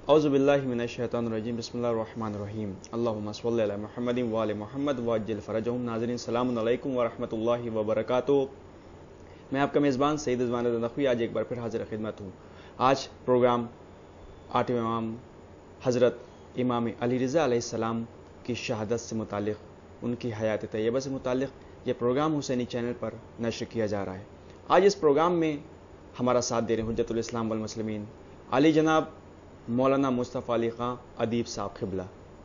اعوذ باللہ من الشیطان الرجیم بسم اللہ الرحمن الرحیم اللہم صلی علی محمد وآل محمد وعجل فرجہم. ناظرین السلام علیکم ورحمۃ اللہ وبرکاتہ. میں آپ کا میزبان سید رضوان رضا نقوی آج ایک بار پھر حاضر خدمت ہوں. آج پروگرام آٹھویں امام حضرت امام علی رضا علیہ السلام کی شہادت سے متعلق، ان کی حیات طیبہ سے متعلق یہ پروگرام حسینی چینل پر نشر کیا جا رہا ہے. آج اس پروگرام میں ہمارا ساتھ دے رہے ہیں حجت الاسلام والمسلمین علی جناب مولانا مصطفیٰ علی خان ادیب صاحب قبلہ،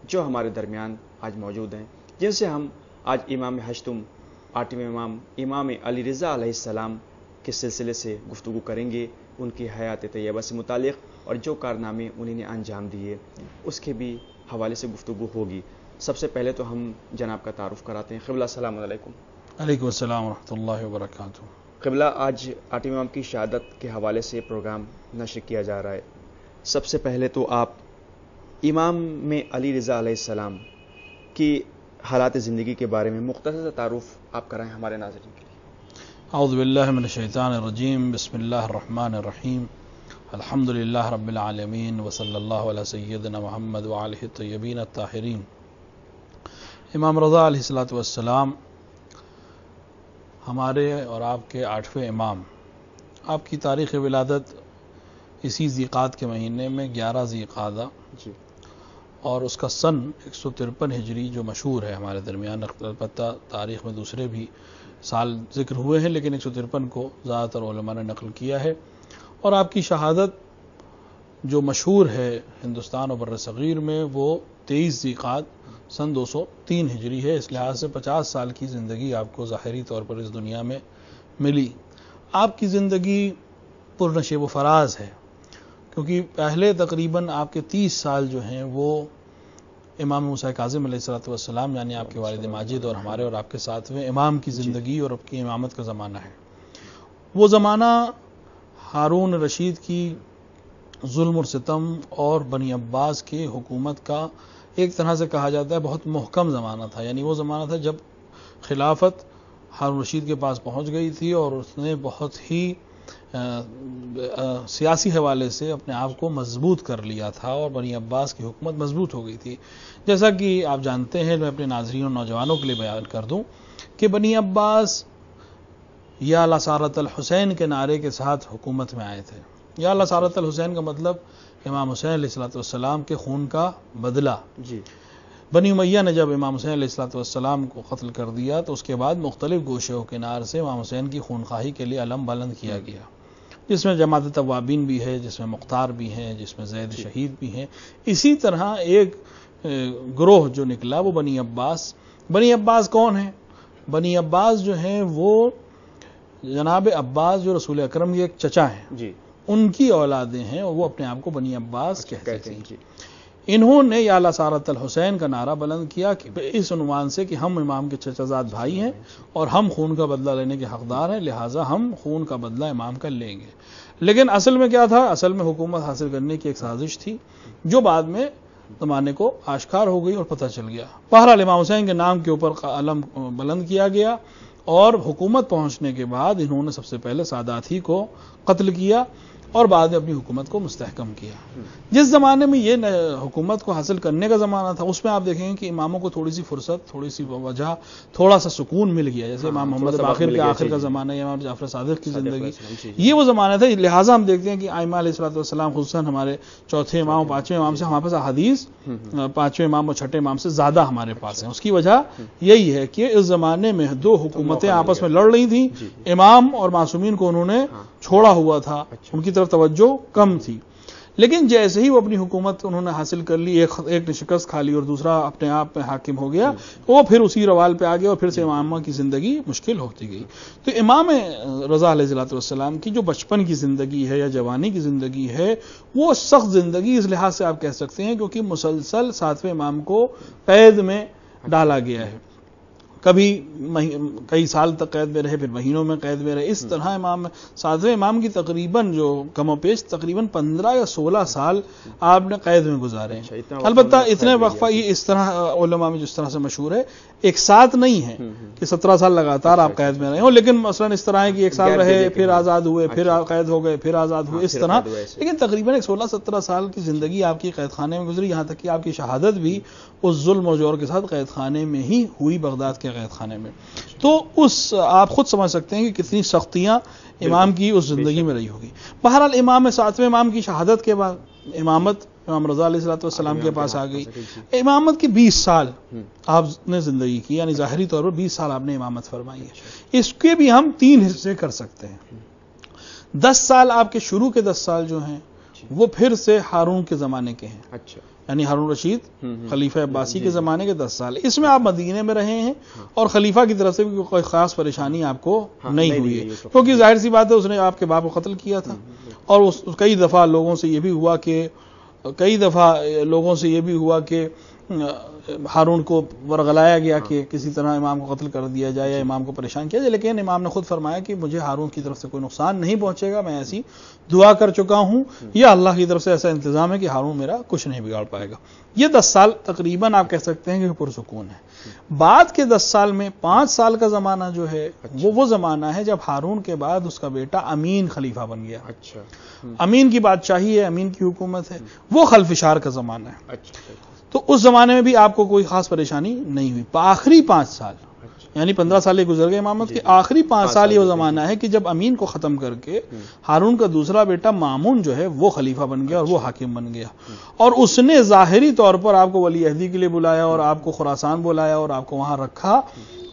جو ہمارے درمیان آج موجود ہیں، جن سے ہم آج امام ہشتم آٹھویں امام امام علی رضا علیہ السلام کے سلسلے سے گفتگو کریں گے. ان کی حیات طیبہ سے متعلق اور جو کارنامے انہیں نے انجام دیے اس کے بھی حوالے سے گفتگو ہوگی. سب سے پہلے تو ہم جناب کا تعارف کراتے ہیں. قبلہ السلام علیکم. علیکم السلام ورحمۃ اللہ وبرکاتہ. قبلہ، آج آٹھویں امام کی شہادت کے حوالے سے پروگرام نشر کیا جا رہا ہے. سب سے پہلے تو آپ امام میں علی رضا علیہ السلام کی حالات زندگی کے بارے میں مختصر تعارف آپ کرائیں ہمارے ناظرین کے لیے. اعوذ باللہ من الشیطان الرجیم بسم اللہ الرحمن الرحیم الحمد للہ رب العالمین وصلی اللہ علی سیدنا محمد وآلہ الطیبین الطاہرین. امام رضا علیہ السلام ہمارے اور آپ کے آٹھویں امام. آپ کی تاریخ ولادت اسی ذیقعد کے مہینے میں 11 ذیقعدہ جی، اور اس کا سن 153 ہجری جو مشہور ہے ہمارے درمیان. البتہ تاریخ میں دوسرے بھی سال ذکر ہوئے ہیں لیکن 153 کو زیادہ تر علماء نے نقل کیا ہے. اور آپ کی شہادت جو مشہور ہے ہندوستان اور بر صغیر میں وہ 23 ذیقعد سن 203 ہجری ہے. اس لحاظ سے 50 سال کی زندگی آپ کو ظاہری طور پر اس دنیا میں ملی. آپ کی زندگی پرنشیب و فراز ہے کیونکہ پہلے تقریباً آپ کے 30 سال جو ہیں وہ امام موسیٰ کاظم علیہ السلام یعنی آپ کے والد ماجد اور ہمارے اور آپ کے ساتویں امام کی زندگی اور آپ کی امامت کا زمانہ ہے. وہ زمانہ ہارون رشید کی ظلم اور ستم اور بنی عباس کی حکومت کا ایک طرح سے کہا جاتا ہے بہت محکم زمانہ تھا. یعنی وہ زمانہ تھا جب خلافت ہارون رشید کے پاس پہنچ گئی تھی اور اس نے بہت ہی سیاسی حوالے سے اپنے آپ کو مضبوط کر لیا تھا اور بنی عباس کی حکومت مضبوط ہو گئی تھی. جیسا کہ آپ جانتے ہیں، میں اپنے ناظرین اور نوجوانوں کے لیے بیان کر دوں کہ بنی عباس یا لسارت الحسین کے نعرے کے ساتھ حکومت میں آئے تھے. یا لسارت الحسین کا مطلب امام حسین علیہ السلام کے خون کا بدلہ. جی، بنی امیہ نے جب امام حسین علیہ السلام کو قتل کر دیا تو اس کے بعد مختلف گوشے و کنار سے امام حسین کی خونخواہی کے لیے علم بلند کیا گیا، جس میں جماعت توابین بھی ہے، جس میں مختار بھی ہیں، جس میں زید شہید بھی ہیں. اسی طرح ایک گروہ جو نکلا وہ بنی عباس. بنی عباس کون ہیں؟ بنی عباس جو ہیں وہ جناب عباس جو رسول اکرم کے ایک چچا ہیں، جی، ان کی اولادیں ہیں اور وہ اپنے آپ کو بنی عباس کہتے تھے. جی. انہوں نے یا لسارت الحسین کا نعرہ بلند کیا کہ اس عنوان سے کہ ہم امام کے چچا زاد بھائی ہیں اور ہم خون کا بدلہ لینے کے حقدار ہیں، لہٰذا ہم خون کا بدلہ امام کا لیں گے. لیکن اصل میں کیا تھا؟ اصل میں حکومت حاصل کرنے کی ایک سازش تھی جو بعد میں زمانے کو آشکار ہو گئی اور پتہ چل گیا. بہرحال امام حسین کے نام کے اوپر علم بلند کیا گیا اور حکومت پہنچنے کے بعد انہوں نے سب سے پہلے سادات ہی کو قتل کیا اور بعد میں اپنی حکومت کو مستحکم کیا. جس زمانے میں یہ حکومت کو حاصل کرنے کا زمانہ تھا اس میں آپ دیکھیں گے کہ اماموں کو تھوڑی سی فرصت، تھوڑی سی وجہ، تھوڑا سا سکون مل گیا. جیسے امام محمد باقر کے آخر کا زمانہ ہے، امام جعفر صادق کی زندگی، یہ وہ زمانہ تھا. لہٰذا ہم دیکھتے ہیں کہ ائمہ علیہ السلام خصوصاً ہمارے چوتھے امام اور پانچویں امام سے ہمارے پاس احادیث پانچویں امام اور چھٹے امام سے زیادہ ہمارے پاس ہیں. اس کی وجہ یہی ہے کہ اس زمانے میں دو حکومتیں آپس میں لڑ رہی تھیں. امام اور معصومین کو انہوں نے چھوڑا ہوا تھا، ان کی طرف توجہ کم تھی. لیکن جیسے ہی وہ اپنی حکومت انہوں نے حاصل کر لی، ایک نے شکست کھا لی اور دوسرا اپنے آپ میں حاکم ہو گیا، وہ پھر اسی روال پہ آ گیا اور پھر سے امامہ کی زندگی مشکل ہوتی گئی. تو امام رضا علیہ السلام کی جو بچپن کی زندگی ہے یا جوانی کی زندگی ہے وہ سخت زندگی اس لحاظ سے آپ کہہ سکتے ہیں کیونکہ مسلسل ساتویں امام کو قید میں ڈالا گیا ہے. کبھی کئی سال تک قید میں رہے، پھر مہینوں میں قید میں رہے. اس طرح امام ساتویں امام کی تقریباً جو کم و پیش تقریباً 15 یا 16 سال آپ نے قید میں گزارے ہیں. البتہ اتنے وقفہ یہ اس طرح علماء میں جس طرح سے مشہور ہے، ایک ساتھ نہیں ہے کہ 17 سال لگاتار آپ قید میں رہے ہوں، لیکن مثلا اس طرح ہے کہ ایک سال رہے، پھر آزاد ہوئے، پھر قید ہو گئے، پھر آزاد ہوئے، اس طرح. لیکن تقریباً 16-17 سال کی زندگی آپ کی قید خانے میں گزری، یہاں تک کہ آپ کی شہادت بھی اس ظلم و جور کے ساتھ قید خانے میں ہی ہوئی، بغداد کے قید خانے میں. تو آپ خود سمجھ سکتے ہیں کہ کتنی سختیاں امام کی اس زندگی میں رہی ہوگی. بہرحال امام ساتویں امام کی شہادت کے بعد امامت امام رضا علیہ السلام کے پاس آ گئی. امامت کے 20 سال آپ نے زندگی کی، یعنی ظاہری طور پر 20 سال آپ نے امامت فرمائی ہے. اس کے بھی ہم 3 حصے کر سکتے ہیں. 10 سال آپ کے شروع کے 10 سال جو ہیں وہ پھر سے ہارون کے زمانے کے ہیں. اچھا، یعنی ہارون رشید خلیفہ عباسی کے زمانے کے 10 سال. اس میں آپ مدینے میں رہے ہیں اور خلیفہ کی طرف سے بھی کوئی خاص پریشانی آپ کو نہیں ہوئی ہے، کیونکہ ظاہر سی بات ہے اس نے آپ کے باپ کو قتل کیا تھا. اور کئی دفعہ لوگوں سے یہ بھی ہوا کہ ہارون کو ورغلایا گیا کہ کسی طرح امام کو قتل کر دیا جائے یا امام کو پریشان کیا جائے، لیکن امام نے خود فرمایا کہ مجھے ہارون کی طرف سے کوئی نقصان نہیں پہنچے گا، میں ایسی دعا کر چکا ہوں، یا اللہ کی طرف سے ایسا انتظام ہے کہ ہارون میرا کچھ نہیں بگاڑ پائے گا. یہ 10 سال تقریباً آپ کہہ سکتے ہیں کہ پرسکون ہے. بعد کے 10 سال میں 5 سال کا زمانہ جو ہے وہ زمانہ ہے جب ہارون کے بعد اس کا بیٹا امین خلیفہ بن گیا. اچھا، امین کی بادشاہی ہے، امین کی حکومت ہے، وہ خلفشار کا زمانہ ہے. تو اس زمانے میں بھی آپ کو کوئی خاص پریشانی نہیں ہوئی. آخری 5 سال یعنی 15 سال گزر گئے امامت کے، آخری 5 سال یہ زمانہ ہے کہ جب امین کو ختم کر کے ہارون کا دوسرا بیٹا مامون جو ہے وہ خلیفہ بن گیا اور وہ حاکم بن گیا. اور اس نے ظاہری طور پر آپ کو ولی عہدی کے لیے بلایا اور آپ کو خراسان بلایا اور آپ کو وہاں رکھا.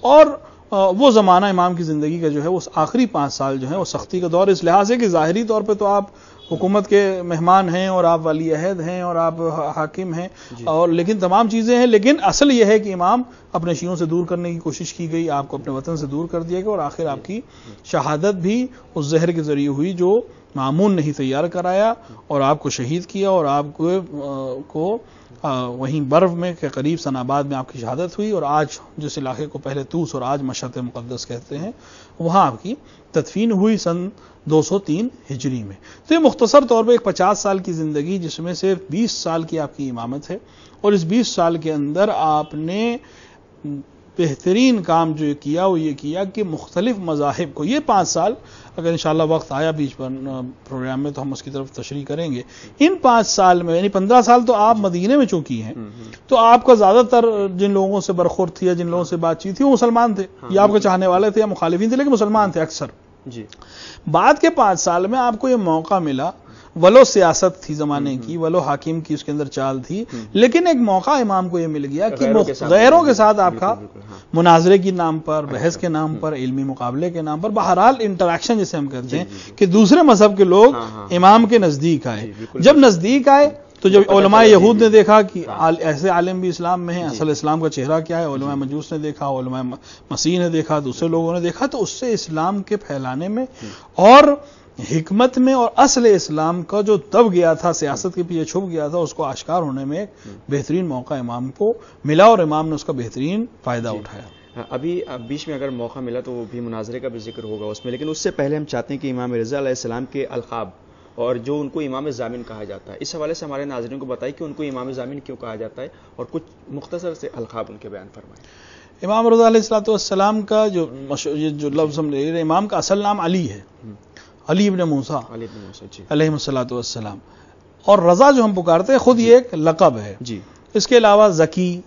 اور وہ زمانہ امام کی زندگی کا جو ہے وہ آخری 5 سال جو ہے وہ سختی کا دور، اس لحاظ سے کہ ظاہری طور پہ تو آپ حکومت کے مہمان ہیں اور آپ ولی عہد ہیں اور آپ حاکم ہیں اور لیکن تمام چیزیں ہیں، لیکن اصل یہ ہے کہ امام اپنے شیعوں سے دور کرنے کی کوشش کی گئی، آپ کو اپنے وطن سے دور کر دیا گیا، اور آخر آپ کی شہادت بھی اس زہر کے ذریعے ہوئی جو مامون نے ہی تیار کرایا اور آپ کو شہید کیا، اور آپ کو وہیں برف میں کے قریب سن آباد میں آپ کی شہادت ہوئی. اور آج جس علاقے کو پہلے طوس اور آج مشہد مقدس کہتے ہیں، وہاں آپ کی تدفین ہوئی سن 203 ہجری میں. تو یہ مختصر طور پہ ایک 50 سال کی زندگی جس میں سے 20 سال کی آپ کی امامت ہے، اور اس 20 سال کے اندر آپ نے بہترین کام جو کیا وہ یہ کیا کہ مختلف مذاہب کو، یہ 5 سال اگر انشاءاللہ وقت آیا بیچ پر پروگرام میں تو ہم اس کی طرف تشریح کریں گے. ان 5 سال میں یعنی 15 سال تو آپ مدینے میں چونکی ہیں، تو آپ کا زیادہ تر جن لوگوں سے برخورد تھی یا جن لوگوں سے بات چیت تھی وہ مسلمان تھے، یا آپ کے چاہنے والے تھے یا مخالفین تھے، لیکن مسلمان تھے اکثر. جی، بعد کے 5 سال میں آپ کو یہ موقع ملا، ولو سیاست تھی زمانے کی، ولو حاکم کی اس کے اندر چال تھی، لیکن ایک موقع امام کو یہ مل گیا کہ غیروں کے ساتھ آپ کا مناظرے کے نام پر، بحث کے نام پر، علمی مقابلے کے نام پر، بہرحال انٹریکشن جسے ہم کہتے ہیں کہ دوسرے مذہب کے لوگ امام کے نزدیک آئے. جب نزدیک آئے تو جب علماء یہود نے دیکھا کہ ایسے عالم بھی اسلام میں ہیں، اصل اسلام کا چہرہ کیا ہے، علماء مجوس نے دیکھا، علماء مسیح نے دیکھا، دوسرے لوگوں نے دیکھا، تو اس سے اسلام کے پھیلانے میں اور حکمت میں اور اصل اسلام کا جو دب گیا تھا، سیاست کے پیچھے چھپ گیا تھا، اس کو آشکار ہونے میں ایک بہترین موقع امام کو ملا اور امام نے اس کا بہترین فائدہ اٹھایا. ابھی بیچ میں اگر موقع ملا تو وہ بھی مناظرے کا بھی ذکر ہوگا اس میں، لیکن اس سے پہلے ہم چاہتے ہیں کہ امام رضا علیہ السلام کے القاب اور جو ان کو امام ضامن کہا جاتا ہے، اس حوالے سے ہمارے ناظرین کو بتائیں کہ ان کو امام ضامن کیوں کہا جاتا ہے اور کچھ مختصر سے القاب ان کے بیان فرمائیں. امام رضا علیہ السلام کا جو لفظ ہم لے رہے ہیں، امام کا اصل نام علی ہے، علی ابن موسیٰ علیہ السلام، اور رضا جو ہم پکارتے ہیں خود یہ ایک لقب ہے. جی، اس کے علاوہ ذکی،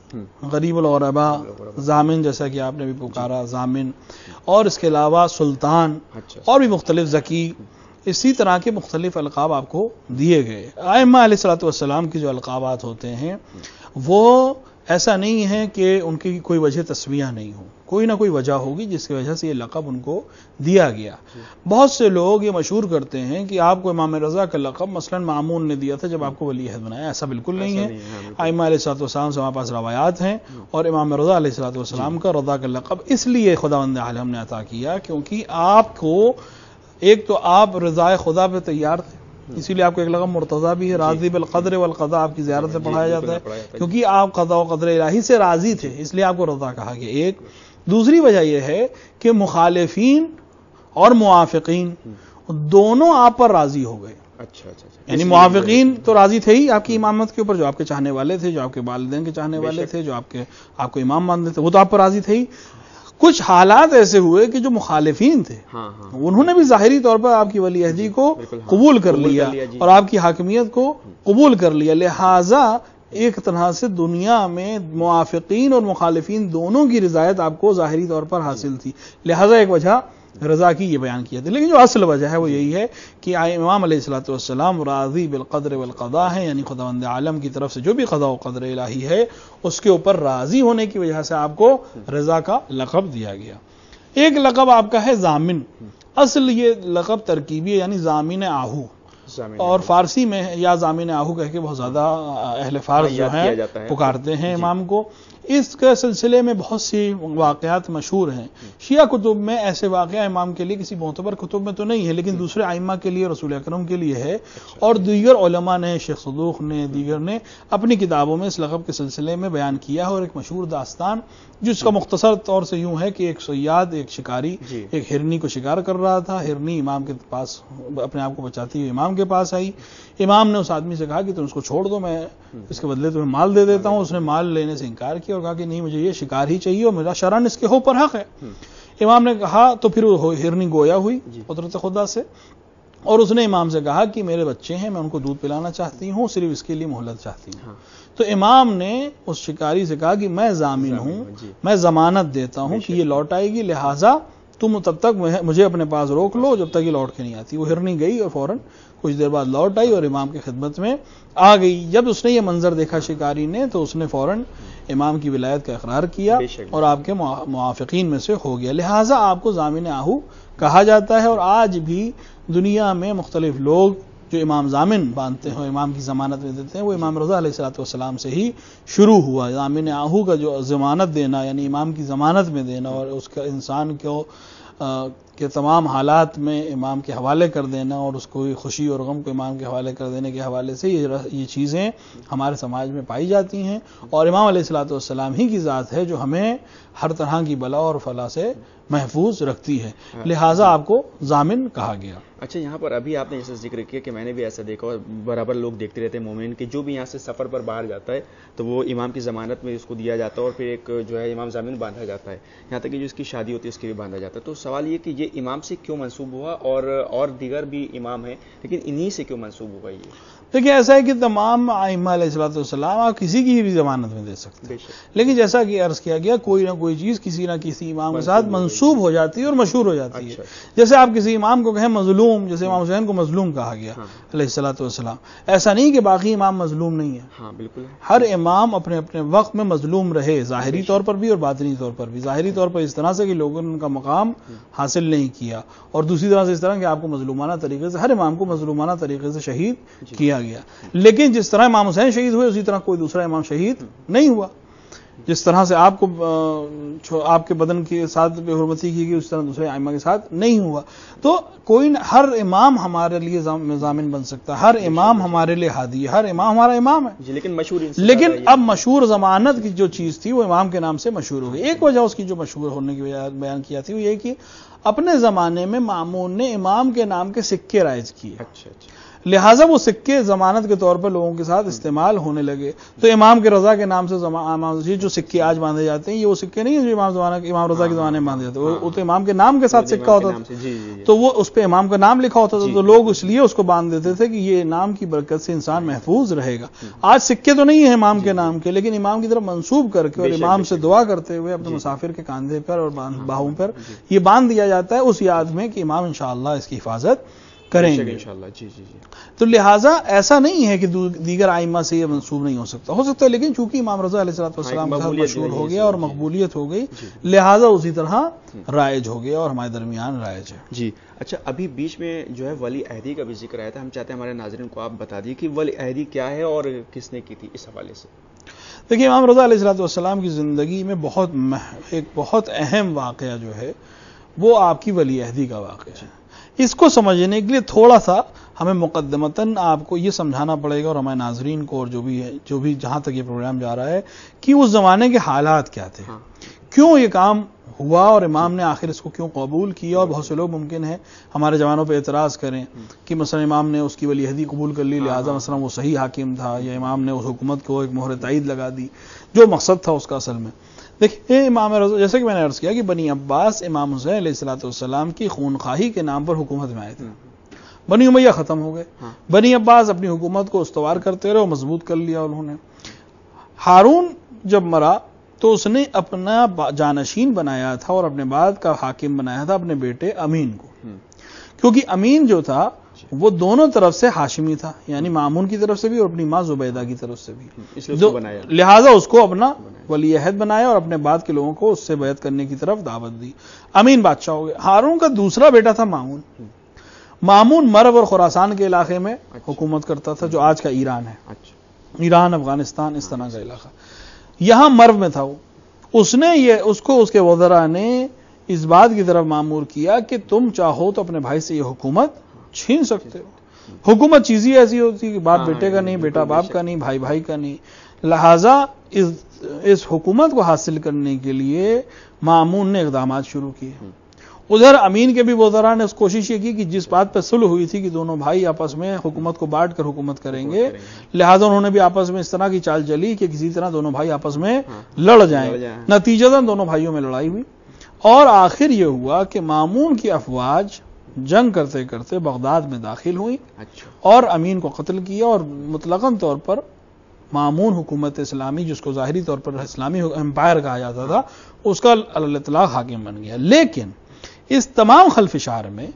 غریب الغرباء، ضامن جیسا کہ آپ نے بھی پکارا ضامن، اور اس کے علاوہ سلطان اور بھی مختلف ذکی، اسی طرح کے مختلف القاب آپ کو دیے گئے. ائمہ علیہ السلام کی جو القابات ہوتے ہیں وہ ایسا نہیں ہے کہ ان کی کوئی وجہ تسمیہ نہیں ہو، کوئی نہ کوئی وجہ ہوگی جس کی وجہ سے یہ لقب ان کو دیا گیا. بہت سے لوگ یہ مشہور کرتے ہیں کہ آپ کو امام رضا کا لقب مثلا مامون نے دیا تھا جب آپ کو ولی عہد بنایا، ایسا بالکل نہیں ہے. ائمہ علیہ السلام سے ہمارے پاس روایات ہیں، اور امام رضا علیہ السلام کا رضا کا لقب اس لیے خداوند عالم نے عطا کیا کیونکہ آپ کو ایک تو آپ رضا خدا پہ تیار تھے، اسی لیے آپ کو ایک لقب مرتضی بھی ہے، راضی بالقدر والقضاء آپ کی زیارت سے پڑھایا جاتا ہے کیونکہ آپ قضاء و قدر الہی سے راضی تھے، اس لیے آپ کو رضا کہا گیا. ایک دوسری وجہ یہ ہے کہ مخالفین اور موافقین دونوں آپ پر راضی ہو گئے. اچھا اچھا یعنی موافقین تو راضی تھے ہی آپ کی امامت کے اوپر، جو آپ کے چاہنے والے تھے، جو آپ کے والدین کے چاہنے والے تھے، جو آپ کو امام مانتے تھے، وہ تو آپ پر راضی تھے ہی. کچھ حالات ایسے ہوئے کہ جو مخالفین تھے انہوں نے بھی ظاہری طور پر آپ کی ولی عہدی کو قبول کر لیا اور آپ کی حاکمیت کو قبول کر لیا. لہٰذا ایک طرح سے دنیا میں موافقین اور مخالفین دونوں کی رضایت آپ کو ظاہری طور پر حاصل تھی. لہٰذا ایک وجہ رضا کی یہ بیان کیا تھا. لیکن جو اصل وجہ ہے وہ یہی ہے کہ امام علیہ الصلوۃ والسلام راضی بالقدر والقضاء ہیں، یعنی خداوند عالم کی طرف سے جو بھی قضاء و قدر الہی ہے اس کے اوپر راضی ہونے کی وجہ سے آپ کو رضا کا لقب دیا گیا. ایک لقب آپ کا ہے ضامن. اصل یہ لقب ترکیبی ہے، یعنی ضامن آہو، اور فارسی میں یا ضامن آہو کہہ کے بہت زیادہ اہل فارس جو ہیں پکارتے ہیں امام کو. اس کے سلسلے میں بہت سی واقعات مشہور ہیں. شیعہ کتب میں ایسے واقعہ امام کے لیے کسی معتبر کتب میں تو نہیں ہے، لیکن دوسرے ائمہ کے لیے، رسول اکرم کے لیے ہے، اور دیگر علماء نے، شیخ صدوق نے، دیگر نے اپنی کتابوں میں اس لقب کے سلسلے میں بیان کیا ہے. اور ایک مشہور داستان جس کا مختصر طور سے یوں ہے کہ ایک صیاد، ایک شکاری ایک ہرنی کو شکار کر رہا تھا. ہرنی امام کے پاس اپنے آپ کو بچاتی ہوئی امام کے پاس آئی. امام نے اس آدمی سے کہا کہ تم اس کو چھوڑ دو، میں اس کے بدلے تمہیں مال دے دیتا ہوں. اس نے مال لینے سے انکار کیا اور کہا کہ نہیں، مجھے یہ شکار ہی چاہیے اور میرا شرعاً اس کے اوپر حق ہے. امام نے کہا تو پھر ہرنی گویا ہوئی قدرت خدا سے، اور اس نے امام سے کہا کہ میرے بچے ہیں، میں ان کو دودھ پلانا چاہتی ہوں، صرف اس کے لیے مہلت چاہتی ہوں. تو امام نے اس شکاری سے کہا کہ میں ضامن ہوں، میں ضمانت دیتا ہوں کہ یہ لوٹ آئے گی، لہٰذا تم تب تک مجھے اپنے پاس روک لو جب تک یہ لوٹ کے نہیں آتی. وہ ہرنی گئی اور فوراً کچھ دیر بعد لوٹ آئی اور امام کی خدمت میں آ گئی. جب اس نے یہ منظر دیکھا شکاری نے تو اس نے فوراً امام کی ولایت کا اقرار کیا اور آپ کے موافقین میں سے ہو گیا. لہٰذا آپ کو ضامن آہو کہا جاتا ہے. اور آج بھی دنیا میں مختلف لوگ جو امام ضامن باندھتے ہیں، امام کی ضمانت میں دیتے ہیں، وہ امام رضا علیہ الصلوۃ والسلام سے ہی شروع ہوا. ضامن آہو کا جو ضمانت دینا، یعنی امام کی ضمانت میں دینا اور اس کا انسان کو کے تمام حالات میں امام کے حوالے کر دینا اور اس کو خوشی اور غم کو امام کے حوالے کر دینے کے حوالے سے یہ چیزیں ہمارے سماج میں پائی جاتی ہیں. اور امام علیہ الصلوۃ والسلام ہی کی ذات ہے جو ہمیں ہر طرح کی بلا اور فلا سے محفوظ رکھتی ہے. لہٰذا آپ کو ضامن کہا گیا. اچھا، یہاں پر ابھی آپ نے جیسے ذکر کیا کہ میں نے بھی ایسا دیکھا اور برابر لوگ دیکھتے رہتے ہیں مومن کہ جو بھی یہاں سے سفر پر باہر جاتا ہے تو وہ امام کی ضمانت میں اس کو دیا جاتا ہے اور پھر ایک جو ہے امام ضامن باندھا جاتا ہے. یہاں تک کہ جو اس کی شادی ہوتی ہے اس کے بھی باندھا جاتا ہے. تو سوال یہ کہ یہ امام سے کیوں منسوب ہوا اور دیگر بھی امام ہیں لیکن انہی سے کیوں منسوب ہوا؟ یہ دیکھیں ایسا ہے کہ تمام ائمہ علیہ الصلوۃ والسلام آپ کسی کی بھی ضمانت میں دے سکتے ہیں، لیکن جیسا کہ عرض کیا گیا کوئی نہ کوئی چیز کسی نہ کسی امام کے ساتھ منسوب ہو جاتی ہے اور مشہور ہو جاتی ہے. جیسے آپ کسی امام کو کہیں مظلوم، جیسے امام حسین کو مظلوم کہا گیا علیہ الصلوۃ والسلام. ایسا نہیں کہ باقی امام مظلوم نہیں ہیں. ہاں بالکل، ہر امام اپنے اپنے وقت میں مظلوم رہے، ظاہری طور پر بھی اور باطنی طور پر بھی. ظاہری طور پر اس طرح سے کہ لوگوں نے ان کا مقام حاصل نہیں کیا، اور دوسری طرح سے اس طرح کہ آپ کو مظلومانہ طریقے سے، ہر امام کو مظلومانہ طریقے سے شہید کیا گیا. لیکن جس طرح امام حسین شہید ہوئے اسی طرح کوئی دوسرا امام شہید نہیں ہوا. جس طرح سے آپ کو آپ کے بدن کے ساتھ بے حرمتی کی گئی اس طرح دوسرے ائمہ کے ساتھ نہیں ہوا. تو کوئی ہر امام ہمارے لیے ضامن بن سکتا ہے، ہر امام ہمارے لیے ہادی ہے، ہر امام ہمارا امام ہے. لیکن اب مشہور ضمانت کی جو چیز تھی وہ امام کے نام سے مشہور ہو گئی. ایک وجہ اس کی جو مشہور ہونے کی وجہ بیان کیا تھی وہ یہ کہ اپنے زمانے میں مامون نے امام کے نام کے سکے رائج کیے. لہٰذا وہ سکے ضمانت کے طور پر لوگوں کے ساتھ استعمال ہونے لگے. تو امام کے رضا کے نام سے جو سکے آج باندھے جاتے ہیں یہ وہ سکے نہیں ہیں جو امام رضا کے زمانے میں باندھے جاتے ہیں. وہ تو امام کے نام کے ساتھ سکہ ہوتا تھا، تو وہ اس پہ امام کا نام لکھا ہوتا تھا، تو لوگ اس لیے اس کو باندھ دیتے تھے کہ یہ نام کی برکت سے انسان محفوظ رہے گا. آج سکے تو نہیں ہیں امام کے نام کے، لیکن امام کی طرف منسوب کر کے اور امام سے دعا کرتے ہوئے اپنے مسافر کے کاندھے پر اور باہوں پر یہ باندھ دیا جاتا ہے اس یاد میں کہ امام انشاءاللہ اس کی حفاظت کریں گے انشاءاللہ. تو لہٰذا ایسا نہیں ہے کہ دیگر ائمہ سے یہ منسوب نہیں ہو سکتا ہے، لیکن چونکہ امام رضا علیہ الصلوۃ والسلام کا مشہور ہو گیا اور مقبولیت ہو گئی، لہٰذا اسی طرح رائج ہو گیا اور ہمارے درمیان رائج ہے. جی اچھا، ابھی بیچ میں جو ہے ولی عہدی کا بھی ذکر آیا تھا. ہم چاہتے ہیں ہمارے ناظرین کو آپ بتا دیے کہ ولی عہدی کیا ہے اور کس نے کی تھی اس حوالے سے. دیکھیے امام رضا علیہ الصلوۃ والسلام کی زندگی میں ایک بہت اہم واقعہ جو ہے وہ آپ کی ولی عہدی کا واقعہ ہے. اس کو سمجھنے کے لیے تھوڑا سا ہمیں مقدمتاً آپ کو یہ سمجھانا پڑے گا اور ہمارے ناظرین کو اور جو بھی جہاں تک یہ پروگرام جا رہا ہے کہ اس زمانے کے حالات کیا تھے، کیوں یہ کام ہوا اور امام نے آخر اس کو کیوں قبول کیا. اور بہت سے لوگ ممکن ہے ہمارے جوانوں پہ اعتراض کریں کہ مثلا امام نے اس کی ولی عہدی قبول کر لی لہٰذا مثلا وہ صحیح حاکم تھا، یا امام نے اس حکومت کو ایک مہر تائید لگا دی. جو مقصد تھا اس کا اصل میں دیکھیے امام رضا، جیسے کہ میں نے عرض کیا کہ بنی عباس امام حسین علیہ الصلوۃ والسلام کی خونخواہی کے نام پر حکومت میں آئے تھے. بنی امیہ ختم ہو گئے، بنی عباس اپنی حکومت کو استوار کرتے رہے اور مضبوط کر لیا انہوں نے. ہارون جب مرا تو اس نے اپنا جانشین بنایا تھا اور اپنے بعد کا حاکم بنایا تھا اپنے بیٹے امین کو، کیونکہ امین جو تھا وہ دونوں طرف سے ہاشمی تھا، یعنی مامون کی طرف سے بھی اور اپنی ماں زبیدہ کی طرف سے بھی، لہٰذا اس کو اپنا ولی عہد بنایا اور اپنے بعد کے لوگوں کو اس سے بیعت کرنے کی طرف دعوت دی. امین بادشاہ ہو گئے. ہارون کا دوسرا بیٹا تھا مامون. مامون مرو اور خراسان کے علاقے میں حکومت کرتا تھا، جو آج کا ایران ہے، ایران، افغانستان، اس طرح کا علاقہ. یہاں مرو میں تھا وہ. اس کو اس کے وزراء نے اس بات کی طرف مامور کیا کہ تم چاہو تو اپنے بھائی سے یہ حکومت چھین سکتے ہو. حکومت چیز ہی ایسی ہوتی کہ باپ بیٹے کا نہیں، بیٹا باپ کا نہیں، بھائی بھائی کا نہیں. لہذا اس حکومت کو حاصل کرنے کے لیے مامون نے اقدامات شروع کیے. ادھر امین کے بھی وزراء نے اس کوشش یہ کی کہ جس بات پہ صلح ہوئی تھی کہ دونوں بھائی آپس میں حکومت کو بانٹ کر حکومت کریں گے، لہذا انہوں نے بھی آپس میں اس طرح کی چال چلی کہ کسی طرح دونوں بھائی آپس میں لڑ جائیں. نتیجتاً دونوں بھائیوں میں لڑائی ہوئی اور آخر یہ ہوا کہ مامون کی افواج جنگ کرتے کرتے بغداد میں داخل ہوئی اور امین کو قتل کیا، اور مطلقاً طور پر مامون حکومت اسلامی، جس کو ظاہری طور پر اسلامی امپائر کہا جاتا تھا، اس کا الاطلاق حاکم بن گیا. لیکن اس تمام خلفشار میں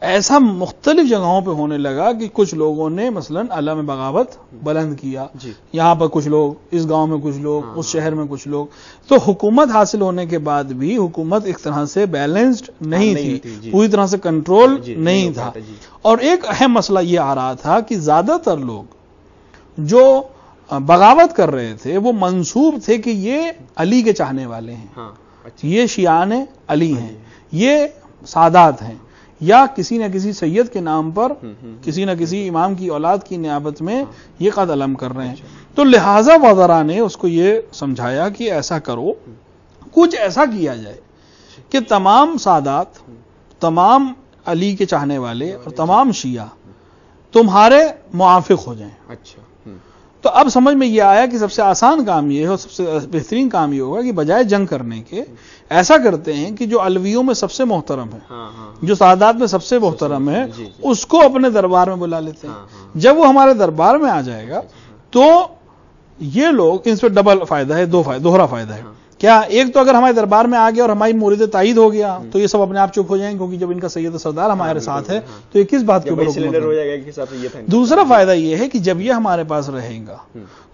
ایسا مختلف جگہوں پہ ہونے لگا کہ کچھ لوگوں نے مثلا علم بغاوت بلند کیا، یہاں پر کچھ لوگ، اس گاؤں میں کچھ لوگ، اس شہر میں کچھ لوگ. تو حکومت حاصل ہونے کے بعد بھی حکومت ایک طرح سے بیلنسڈ نہیں تھی، پوری طرح سے کنٹرول نہیں تھا. اور ایک اہم مسئلہ یہ آ رہا تھا کہ زیادہ تر لوگ جو بغاوت کر رہے تھے وہ منسوب تھے کہ یہ علی کے چاہنے والے ہیں، یہ شیعان علی ہیں، یہ سادات ہیں، یا کسی نہ کسی سید کے نام پر کسی نہ کسی امام کی اولاد کی نیابت میں یہ قد علم کر رہے ہیں. تو لہٰذا وزراء نے اس کو یہ سمجھایا کہ ایسا کرو، کچھ ایسا کیا جائے کہ تمام سادات، تمام علی کے چاہنے والے اور تمام شیعہ تمہارے موافق ہو جائیں. تو اب سمجھ میں یہ آیا کہ سب سے آسان کام یہ ہے اور سب سے بہترین کام یہ ہوگا کہ بجائے جنگ کرنے کے ایسا کرتے ہیں کہ جو علویوں میں سب سے محترم ہے، جو سادات میں سب سے محترم ہے، اس کو اپنے دربار میں بلا لیتے ہیں. جب وہ ہمارے دربار میں آ جائے گا تو یہ لوگ، اس پہ ڈبل فائدہ ہے، دوہرا فائدہ ہے. کیا؟ ایک تو اگر ہمارے دربار میں آ گیا اور ہماری مورد تائید ہو گیا تو یہ سب اپنے آپ چپ ہو جائیں گے، کیونکہ جب ان کا سید و سردار ہمارے ساتھ ہے تو یہ کس بات کے اوپر. دوسرا فائدہ یہ ہے کہ جب یہ ہمارے پاس رہے گا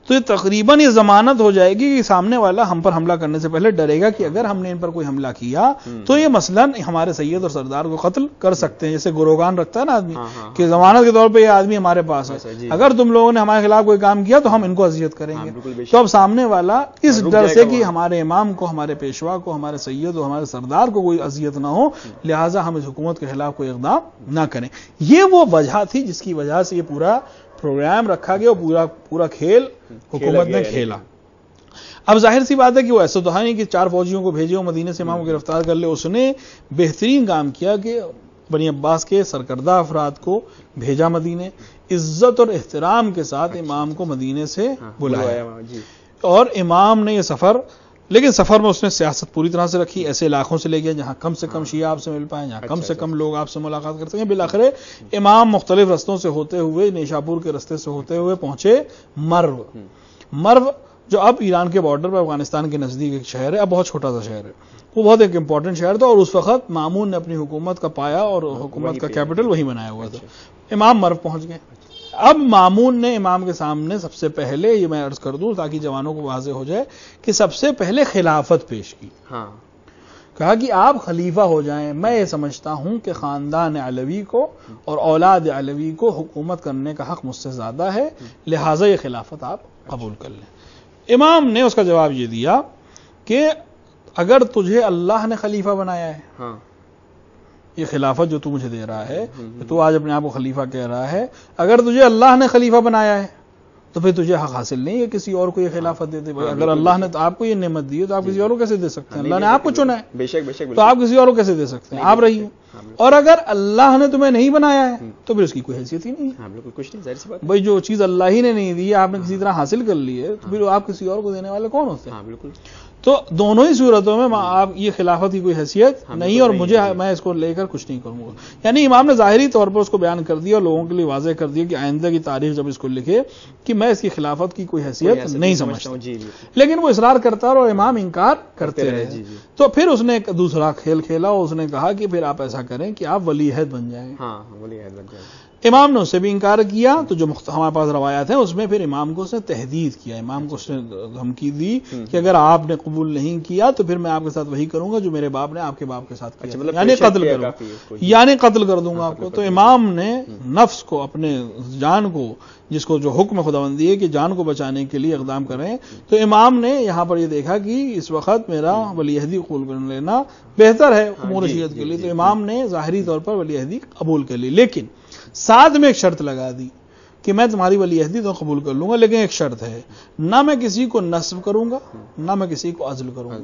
تو یہ تقریباً یہ ضمانت ہو جائے گی کہ سامنے والا ہم پر حملہ کرنے سے پہلے ڈرے گا کہ اگر ہم نے ان پر کوئی حملہ کیا تو یہ مثلاً ہمارے سید اور سردار کو قتل کر سکتے ہیں. جیسے گروگان رکھتا ہے نا آدمی کہ ضمانت کے طور پہ یہ آدمی ہمارے پاس ہے، اگر تم لوگوں نے ہمارے خلاف کوئی کام کیا تو ہم ان کو اذیت کریں گے. تو اب سامنے والا اس ڈر سے کہ ہمارے امام کو، ہمارے پیشوا کو، ہمارے سید اور ہمارے سردار کو کوئی اذیت نہ ہو، لہٰذا ہم اس حکومت کے خلاف کوئی اقدام نہ کریں. یہ وہ وجہ تھی جس کی وجہ سے یہ پورا پروگرام رکھا گیا اور پورا کھیل حکومت نے کھیلا. اب ظاہر سی بات ہے کہ وہ ایسا تو ہے نہیں کہ 4 فوجیوں کو بھیجے اور مدینے سے امام کو گرفتار کر لے. اس نے بہترین کام کیا کہ بنی عباس کے سرکردہ افراد کو بھیجا مدینے، عزت اور احترام کے ساتھ امام کو مدینے سے بلایا، اور امام نے یہ سفر، لیکن سفر میں اس نے سیاست پوری طرح سے رکھی. ایسے علاقوں سے لے گیا جہاں کم سے کم شیعہ آپ سے مل پائیں، جہاں کم سے کم لوگ آپ سے ملاقات کر سکیں. بالآخر امام مختلف رستوں سے ہوتے ہوئے، نیشاپور کے رستے سے ہوتے ہوئے پہنچے مرو، جو اب ایران کے بارڈر پر افغانستان کے نزدیک ایک شہر ہے. اب بہت چھوٹا سا شہر ہے، وہ بہت ایک امپورٹنٹ شہر تھا، اور اس وقت مامون نے اپنی حکومت کا پایا اور حکومت کا کیپٹل وہی بنایا ہوا تھا. امام مرو پہنچ گئے. اب مامون نے امام کے سامنے سب سے پہلے، یہ میں عرض کر دوں تاکہ جوانوں کو واضح ہو جائے، کہ سب سے پہلے خلافت پیش کی. کہا کہ آپ خلیفہ ہو جائیں. میں یہ سمجھتا ہوں کہ خاندان علوی کو اور اولاد علوی کو حکومت کرنے کا حق مجھ سے زیادہ ہے، لہٰذا یہ خلافت آپ قبول کر لیں. امام نے اس کا جواب یہ دیا کہ اگر تجھے اللہ نے خلیفہ بنایا ہے، یہ خلافت جو تو مجھے دے رہا ہے، تو آج اپنے آپ کو خلیفہ کہہ رہا ہے، اگر تجھے اللہ نے خلیفہ بنایا ہے تو پھر تجھے حق حاصل نہیں ہے کسی اور کو یہ خلافت دے دے. اگر اللہ نے تو آپ کو یہ نعمت دی ہے تو آپ کسی اور کو کیسے دے سکتے ہیں؟ اللہ نے آپ کو چنا ہے بے شک بے شک. تو آپ کسی اور کو کیسے دے سکتے ہیں؟ آپ رہیے. اور اگر اللہ نے تمہیں نہیں بنایا ہے تو پھر اس کی کوئی حیثیت ہی نہیں ہے. ہاں بالکل کچھ نہیں، ظاہر سی بات. بھائی جو چیز اللہ ہی نے نہیں دی ہے آپ نے کسی طرح حاصل کر لی ہے تو پھر آپ کسی اور کو دینے والے کون ہوتے ہیں؟ ہاں بالکل. تو دونوں ہی صورتوں میں آپ یہ خلافت کی کوئی حیثیت نہیں، اور مجھے میں اس کو لے کر کچھ نہیں کروں گا. یعنی امام نے ظاہری طور پر اس کو بیان کر دیا اور لوگوں کے لیے واضح کر دیا کہ آئندہ کی تاریخ جب اس کو لکھے کہ میں اس کی خلافت کی کوئی حیثیت نہیں سمجھتا ہوں. لیکن وہ اصرار کرتا رہا اور امام انکار کرتے رہے. تو پھر اس نے ایک دوسرا کھیل کھیلا، اس نے کہا کہ پھر آپ ایسا کریں کہ آپ ولی عہد بن جائیں. ہاں ولی عہد بن جائیں. امام نے اس سے بھی انکار کیا. تو جو ہمارے پاس روایات ہیں اس میں پھر امام کو اس نے تہدید کیا، امام کو اس نے دھمکی دی کہ اگر آپ نے قبول نہیں کیا تو پھر میں آپ کے ساتھ وہی کروں گا جو میرے باپ نے آپ کے باپ کے ساتھ کیا، یعنی قتل کروں گا، یعنی قتل کر دوں گا آپ کو. تو امام نے نفس کو، اپنے جان کو، جس کو جو حکم خداوندی ہے کہ جان کو بچانے کے لیے اقدام کریں، تو امام نے یہاں پر یہ دیکھا کہ اس وقت میرا ولی عہدی قبول کر لینا بہتر ہے امور شریعت کے لیے. تو امام نے ظاہری طور پر ولی عہدی قبول کر لی، لیکن ساتھ میں ایک شرط لگا دی کہ میں تمہاری ولی عہدی تو قبول کر لوں گا، لیکن ایک شرط ہے، نہ میں کسی کو نسب کروں گا نہ میں کسی کو عزل کروں گا.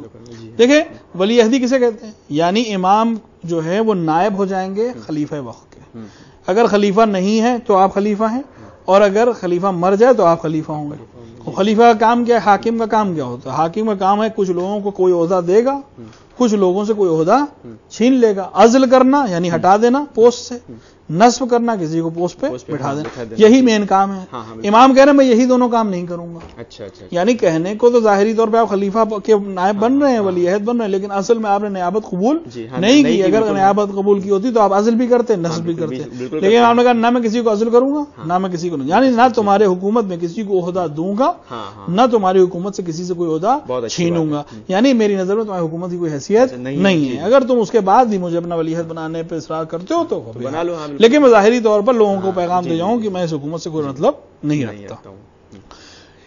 دیکھیں ولی عہدی کسے کہتے ہیں؟ یعنی امام جو ہے وہ نائب ہو جائیں گے خلیفہ وقت کے. اگر خلیفہ نہیں ہے تو آپ خلیفہ ہیں، اور اگر خلیفہ مر جائے تو آپ خلیفہ ہوں گے. خلیفہ کا کام کیا ہے؟ حاکم کا کام کیا ہوتا ہے؟ حاکم کا کام ہے کچھ لوگوں کو کوئی عہدہ دے گا، کچھ لوگوں سے کوئی عہدہ چھین لے گا. عزل کرنا یعنی ہٹا دینا پوسٹ سے، نصب کرنا کسی کو پوسٹ پہ بٹھا دینا، یہی مین کام ہے. امام کہہ رہے ہیں میں یہی دونوں کام نہیں کروں گا. اچھا اچھا. یعنی کہنے کو تو ظاہری طور پہ آپ خلیفہ کے نائب بن رہے ہیں، ولی عہد بن رہے ہیں، لیکن اصل میں آپ نے نیابت قبول نہیں کی. اگر نیابت قبول کی ہوتی تو آپ عزل بھی کرتے، نصب بھی کرتے. لیکن آپ نے کہا نہ میں کسی کو عزل کروں گا نہ میں کسی کو نہیں، یعنی نہ تمہارے حکومت میں کسی کو عہدہ دوں گا نہ تمہاری حکومت سے کسی سے کوئی عہدہ چھینوں گا. یعنی میری نظر میں تمہاری حکومت کی کوئی حیثیت نہیں ہے. اگر تم اس کے بعد بھی مجھے اپنا ولی عہد بنانے پہ اصرار کرتے ہو تو بنا لو، لیکن میں ظاہری طور پر لوگوں کو پیغام دے جاؤں کہ میں اس حکومت سے کوئی مطلب نہیں رکھتا.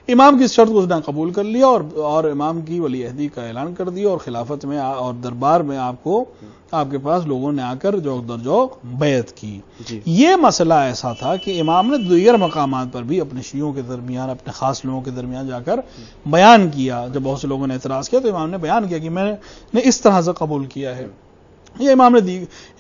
امام کی شرط کو اس نے قبول کر لیا اور امام کی ولی عہدی کا اعلان کر دیا، اور خلافت میں اور دربار میں آپ کے پاس لوگوں نے آ کر جوک در جوک بیعت کی. یہ مسئلہ ایسا تھا کہ امام نے دیگر مقامات پر بھی اپنے شیعوں کے درمیان، اپنے خاص لوگوں کے درمیان جا کر بیان کیا. جب بہت سے لوگوں نے اعتراض کیا تو امام نے بیان کیا کہ میں نے اس طرح سے قبول کیا ہے. یہ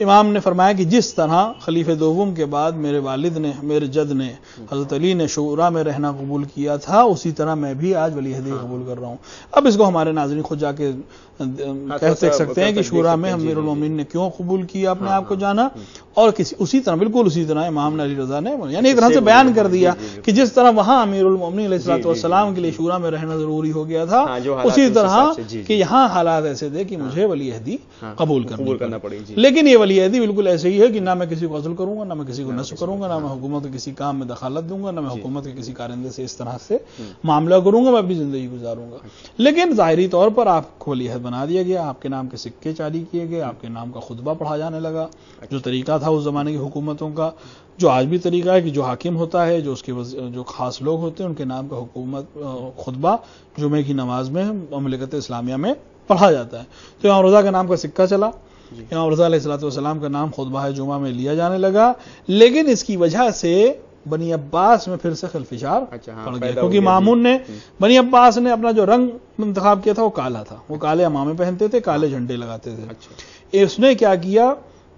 امام نے فرمایا کہ جس طرح خلیفہ دوم کے بعد میرے والد نے، میرے جد نے، حضرت علی نے شورا میں رہنا قبول کیا تھا، اسی طرح میں بھی آج ولی عہدی قبول کر رہا ہوں. اب اس کو ہمارے ناظرین خود جا کے کہہ سکتے ہیں کہ شورا میں امیر المومنین نے کیوں قبول کیا اپنے آپ کو جانا، اور اسی طرح بالکل اسی طرح امام علی رضا نے یعنی ایک طرح سے بیان کر دیا کہ جس طرح وہاں امیر المومنین علیہ الصلوۃ والسلام کے لیے شورا میں رہنا ضروری ہو گیا تھا، اسی طرح کہ یہاں حالات ایسے تھے کہ مجھے ولی عہدی قبول کرنا پڑے. لیکن یہ ولی عہدی بالکل ایسے ہی ہے کہ نہ میں کسی کو عزل کروں گا نہ میں کسی کو نصب کروں گا، نہ میں حکومت کے کسی کام میں دخالت دوں گا، نہ میں حکومت کے کسی کارندے سے اس طرح سے معاملہ کروں گا، میں اپنی زندگی گزاروں گا. لیکن ظاہری طور پر آپ کو ولی عہد بنا دیا گیا، آپ کے نام کے سکے جاری کیے گئے، آپ کے نام کا خطبہ پڑھا جانے لگا. جو طریقہ تھا اس زمانے کی حکومتوں کا، جو آج بھی طریقہ ہے کہ جو حاکم ہوتا ہے، جو اس کے جو خاص لوگ ہوتے ہیں، ان کے نام کا حکومت خطبہ جمعے کی نماز میں مملکت اسلامیہ میں پڑھا جاتا ہے. تو امام رضا کے نام کا سکہ چلا، امام رضا علیہ الصلوۃ والسلام کا نام خطبہ جمعہ میں لیا جانے لگا. لیکن اس کی وجہ سے بنی عباس میں پھر سے خلفشار پڑ گیا، کیونکہ مامون نے، بنی عباس نے اپنا جو رنگ انتخاب کیا تھا وہ کالا تھا، وہ کالے امامے پہنتے تھے، کالے جھنڈے لگاتے تھے. اس نے کیا کیا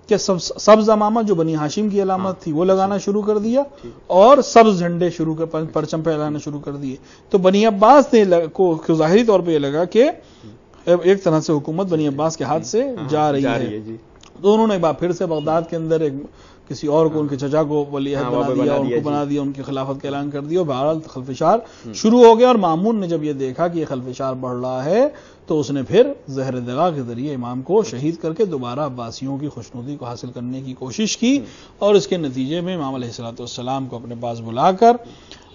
کہ سبز امامہ جو بنی ہاشم کی علامت تھی وہ لگانا شروع کر دیا، اور سبز جھنڈے پرچم پھیلانا شروع کر دیے. تو بنی عباس نے کو ظاہری طور پہ یہ لگا کہ ایک طرح سے حکومت بنی عباس کے ہاتھ سے جا رہی ہے. تو انہوں نے ایک بار پھر سے بغداد کے اندر کسی اور کو، ان کے چچا کو ولی عہد بنا دیا، ان کی خلافت کا اعلان کر دیا. بہرحال خلفشار شروع ہو گیا، اور مامون نے جب یہ دیکھا کہ یہ خلفشار بڑھ رہا ہے تو اس نے پھر زہر دغا کے ذریعے امام کو شہید کر کے دوبارہ عباسیوں کی خوشنودی کو حاصل کرنے کی کوشش کی، اور اس کے نتیجے میں امام علیہ الصلوۃ والسلام کو اپنے پاس بلا کر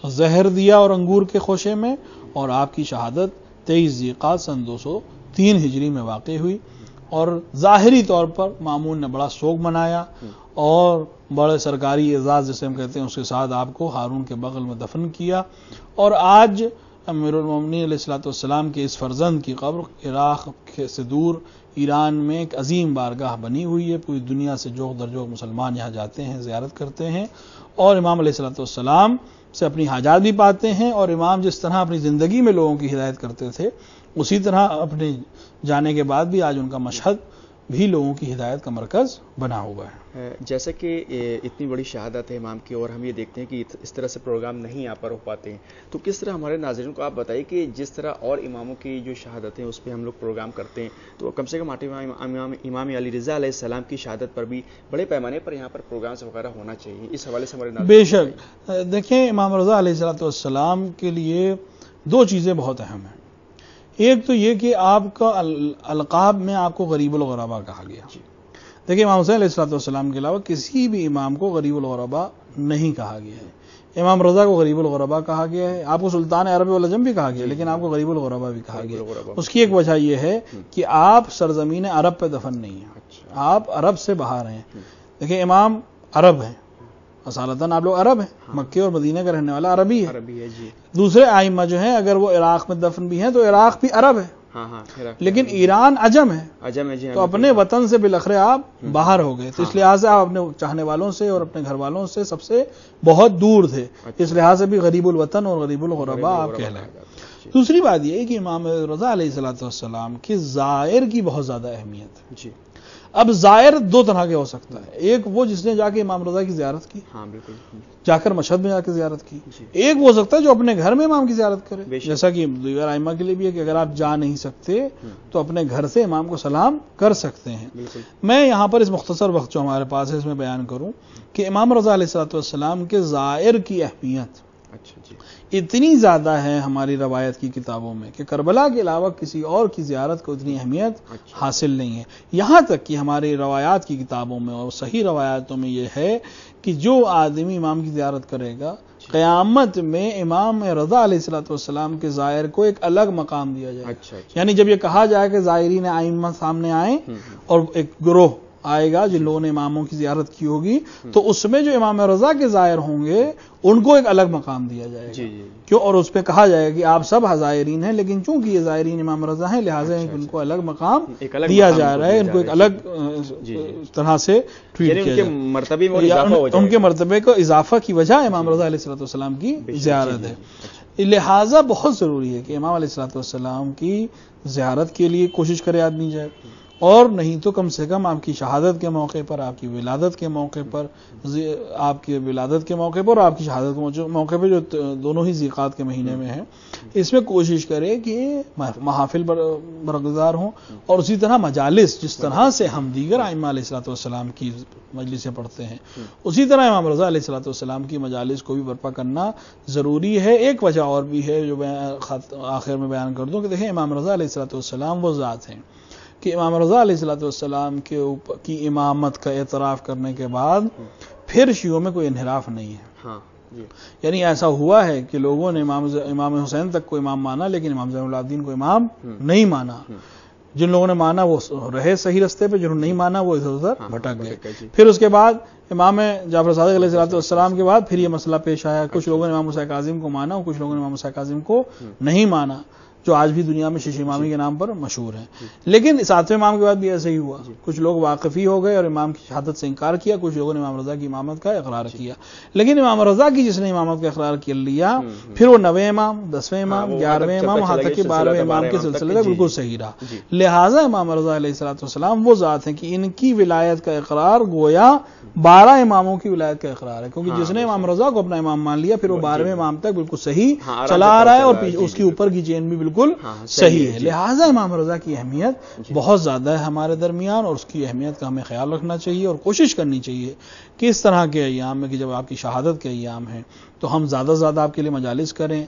زہر دیا اور انگور کے خوشے میں، اور آپ کی شہادت 23 ذیقعدہ سن 203 ہجری میں واقع ہوئی. اور ظاہری طور پر مامون نے بڑا سوگ منایا اور بڑے سرکاری اعزاز جسے ہم کہتے ہیں اس کے ساتھ آپ کو ہارون کے بغل میں دفن کیا. اور آج امیر المومنین علیہ الصلوۃ والسلام کے اس فرزند کی قبر عراق سے دور ایران میں ایک عظیم بارگاہ بنی ہوئی ہے. پوری دنیا سے جوق در جوق مسلمان یہاں جاتے ہیں, زیارت کرتے ہیں اور امام علیہ الصلوۃ والسلام سے اپنی حاجات بھی پاتے ہیں. اور امام جس طرح اپنی زندگی میں لوگوں کی ہدایت کرتے تھے, اسی طرح اپنے جانے کے بعد بھی آج ان کا مشہد بھی لوگوں کی ہدایت کا مرکز بنا ہوا ہے. جیسا کہ اتنی بڑی شہادت ہے امام کی, اور ہم یہ دیکھتے ہیں کہ اس طرح سے پروگرام نہیں یہاں پر ہو پاتے ہیں, تو کس طرح ہمارے ناظرین کو آپ بتائیے کہ جس طرح اور اماموں کی جو شہادت ہیں اس پہ ہم لوگ پروگرام کرتے ہیں, تو کم سے کم امام علی رضا علیہ السلام کی شہادت پر بھی بڑے پیمانے پر یہاں پر پروگرامز وغیرہ ہونا چاہیے. اس حوالے سے ہمارے بے شک دیکھیں, امام رضا علیہ الصلوۃ والسلام کے لیے دو چیزیں بہت اہم ہیں. ایک تو یہ کہ آپ کا القاب میں آپ کو غریب الغربا کہا گیا. دیکھیں, امام حسین علیہ الصلوۃ والسلام کے علاوہ کسی بھی امام کو غریب الغربا نہیں کہا گیا ہے. امام رضا کو غریب الغربا کہا گیا ہے. آپ کو سلطان عرب والعجم بھی کہا گیا, لیکن آپ کو غریب الغربا بھی کہا گیا. اس کی ایک وجہ یہ ہے کہ آپ سرزمین عرب پہ دفن نہیں ہیں, آپ عرب سے باہر ہیں. دیکھیں, امام عرب ہیں, اصالتاً آپ لوگ عرب ہیں, مکے اور مدینہ کا رہنے والا عربی ہے. دوسرے آئمہ جو ہیں اگر وہ عراق میں دفن بھی ہیں تو عراق بھی عرب ہے, لیکن ایران عجم ہے, تو اپنے وطن سے بالآخر آپ باہر ہو گئے. تو اس لحاظ سے آپ اپنے چاہنے والوں سے اور اپنے گھر والوں سے سب سے بہت دور تھے. اس لحاظ سے بھی غریب الوطن اور غریب الغربا آپ کہلائے. دوسری بات یہ ہے کہ امام رضا علیہ الصلوۃ والسلام کی زائر کی بہت زیادہ اہمیت ہے. اب زائر دو طرح کے ہو سکتا ہے. ایک وہ جس نے جا کے امام رضا کی زیارت کی, جا کر مشہد میں جا کے زیارت کی. ایک وہ ہو سکتا ہے جو اپنے گھر میں امام کی زیارت کرے, جیسا کہ دیگر ائمہ کے لیے بھی ہے کہ اگر آپ جا نہیں سکتے تو اپنے گھر سے امام کو سلام کر سکتے ہیں. میں یہاں پر اس مختصر وقت جو ہمارے پاس ہے اس میں بیان کروں کہ امام رضا علیہ الصلوۃ والسلام کے زائر کی اہمیت اتنی زیادہ ہے ہماری روایت کی کتابوں میں کہ کربلا کے علاوہ کسی اور کی زیارت کو اتنی اہمیت حاصل نہیں ہے. یہاں تک کہ ہماری روایات کی کتابوں میں اور صحیح روایاتوں میں یہ ہے کہ جو آدمی امام کی زیارت کرے گا, قیامت میں امام رضا علیہ الصلوۃ والسلام کے زائر کو ایک الگ مقام دیا جائے گا. یعنی جب یہ کہا جائے کہ زائرین ائمہ سامنے آئیں اور ایک گروہ آئے گا جن لوگوں نے اماموں کی زیارت کی ہوگی, تو اس میں جو امام رضا کے زائر ہوں گے ان کو ایک الگ مقام دیا جائے گا. کیوں؟ اور اس پہ کہا جائے گا کہ آپ سب زائرین ہیں, لیکن چونکہ یہ زائرین امام رضا ہیں لہٰذا ان کو الگ مقام دیا جا رہا ہے, ان کو ایک الگ طرح سے ٹریٹ کیا جائے گا. ان کے مرتبے کو اضافہ کی وجہ امام رضا علیہ الصلوۃ والسلام کی زیارت ہے. لہٰذا بہت ضروری ہے کہ امام علیہ الصلوۃ والسلام کی زیارت کے لیے کوشش کرے آدمی جائے, اور نہیں تو کم سے کم آپ کی شہادت کے موقع پر, آپ کی ولادت کے موقع پر, آپ کی ولادت کے موقع پر اور آپ کی شہادت کے موقع پہ جو دونوں ہی ذیقات کے مہینے میں ہیں, اس میں کوشش کرے کہ محافل برگزار ہوں. اور اسی طرح مجالس, جس طرح سے ہم دیگر ائمہ علیہ الصلوۃ والسلام کی مجلسیں پڑھتے ہیں, اسی طرح امام رضا علیہ الصلوۃ والسلام کی مجالس کو بھی برپا کرنا ضروری ہے. ایک وجہ اور بھی ہے جو میں آخر میں بیان کر دوں کہ دیکھیں, امام رضا علیہ الصلوۃ والسلام وہ ذات ہیں کہ امام رضا علیہ الصلوۃ والسلام کی امامت کا اعتراف کرنے کے بعد پھر شیعوں میں کوئی انحراف نہیں ہے. یعنی ایسا ہوا ہے کہ لوگوں نے امام حسین تک کو امام مانا, لیکن امام زین العابدین کو امام نہیں مانا. جن لوگوں نے مانا وہ رہے صحیح رستے پہ, جنہوں نے نہیں مانا وہ ادھر ادھر بھٹک گئے. پھر اس کے بعد امام جعفر صادق علیہ الصلوۃ والسلام کے بعد پھر یہ مسئلہ پیش آیا, کچھ لوگوں نے امام موسیٰ کاظم کو مانا اور کچھ لوگوں نے امام موسیٰ کاظم کو نہیں مانا, جو آج بھی دنیا میں شیش امامی کے نام پر مشہور ہیں. لیکن ساتویں امام کے بعد بھی ایسا ہی ہوا, کچھ لوگ واقفی ہو گئے اور امام کی شہادت سے انکار کیا, کچھ لوگوں نے امام رضا کی امامت کا اقرار کیا. لیکن امام رضا کی جس نے امامت کا اقرار کر لیا, پھر وہ 9ویں امام, 10ویں امام, 11ویں امام, وہاں تک کہ 12ویں امام کے سلسلے تک بالکل صحیح رہا. لہٰذا امام رضا علیہ الصلوۃ والسلام وہ ذات ہیں کہ ان کی ولایت کا اقرار گویا 12 اماموں کی ولایت کا اقرار ہے, کیونکہ جس نے امام رضا کو اپنا امام مان لیا پھر وہ 12ویں امام تک بالکل صحیح چلا آ رہا ہے, اور اس کی اوپر کی چین بھی بالکل صحیح ہے. لہٰذا امام رضا کی اہمیت بہت زیادہ ہے ہمارے درمیان, اور اس کی اہمیت کا ہمیں خیال رکھنا چاہیے اور کوشش کرنی چاہیے کہ اس طرح کے ایام میں کہ جب آپ کی شہادت کے ایام ہیں تو ہم زیادہ سے زیادہ آپ کے لیے مجالس کریں,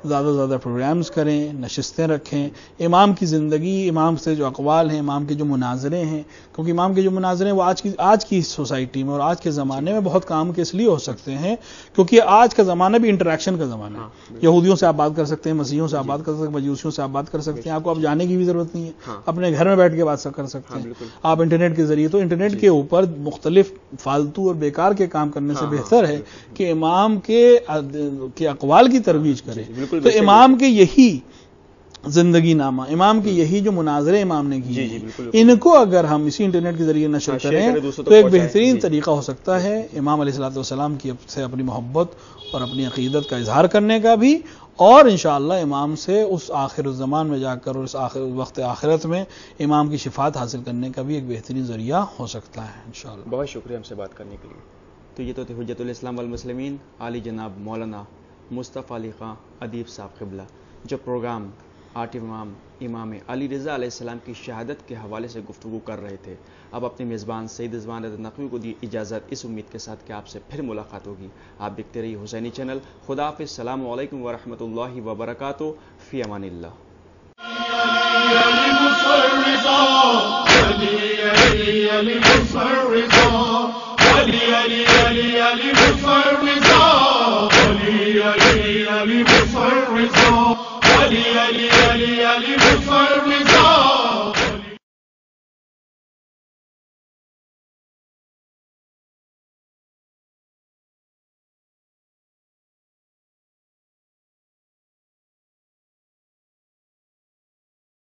زیادہ سے زیادہ پروگرامز کریں, نشستیں رکھیں. امام کی زندگی, امام سے جو اقوال ہیں, امام کے جو مناظرے ہیں, کیونکہ امام کے جو مناظرے ہیں وہ آج کی سوسائٹی میں اور آج کے زمانے میں بہت کام کے اس لیے ہو سکتے ہیں کیونکہ آج کا زمانہ بھی انٹریکشن کا زمانہ ہے. یہودیوں سے آپ بات کر سکتے ہیں, مسیحیوں سے آپ بات کر سکتے ہیں, مجوسیوں سے آپ بات کر سکتے ہیں, آپ کو اب جانے کی بھی ضرورت نہیں ہے, اپنے گھر میں بیٹھ کے بات کر سکتے ہیں آپ انٹرنیٹ کے ذریعے. تو انٹرنیٹ کے اوپر مختلف فالتو اور بیکار کے کام کرنے سے بہتر ہے کہ امام کے کے اقوال کی ترویج کرے. بالکل تو امام کے یہی زندگی نامہ، امام کی یہی جو مناظرے امام نے کیے ان کو اگر ہم اسی انٹرنیٹ کے ذریعے نشر کریں تو ایک بہترین طریقہ ہو سکتا ہے امام علیہ الصلوۃ والسلام کی سے اپنی محبت اور اپنی عقیدت کا اظہار کرنے کا بھی، اور انشاءاللہ امام سے اس آخر الزمان میں جا کر اور اس وقت آخرت میں امام کی شفاعت حاصل کرنے کا بھی ایک بہترین ذریعہ ہو سکتا ہے انشاءاللہ. بہت شکریہ ہم سے بات کرنے کے لیے. تو یہ تو تھے حجت الاسلام والمسلمین عالی جناب مولانا مصطفیٰ علی خان ادیب صاحب قبلہ، جو پروگرام آٹھویں امام علی رضا علیہ السلام کی شہادت کے حوالے سے گفتگو کر رہے تھے. اب اپنے میزبان سید رضوان رضا نقوی کو دی اجازت، اس امید کے ساتھ کہ آپ سے پھر ملاقات ہوگی. آپ دیکھتے رہیے حسینی چینل. خدا حافظ. السلام علیکم ورحمۃ اللہ وبرکاتہ. فی امان اللہ. Ali